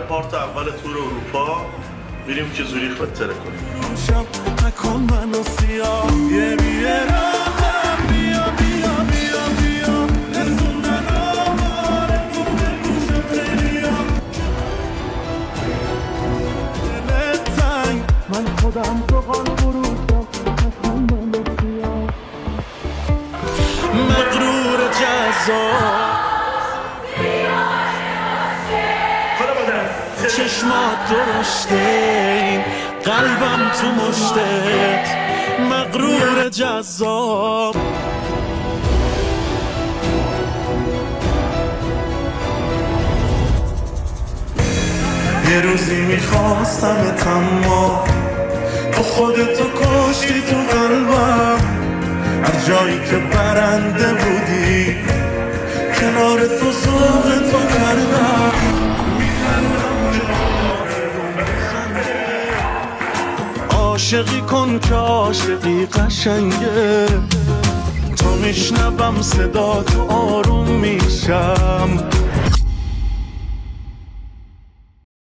پارت اول تور اروپا بریم که زوریخ بهتره کنیم. نکن منو سیاه یه بیرم بیا بیا بیا بیا رسوندن آمارتون به گوش خیلیا دلت تنگ من خودم تو قال بروشم نکن منو سیاه مغرور جزا چشمات درشته این قلبم تو مشتت مغرور جذاب یه روزی میخواستمت اما تو خودتو کشتی تو قلبم از جایی که برنده بودی کنار تو ذوق تو کردم عاشقی کن که عاشقی قشنگه تو میشنوم صدا تو آروم میشم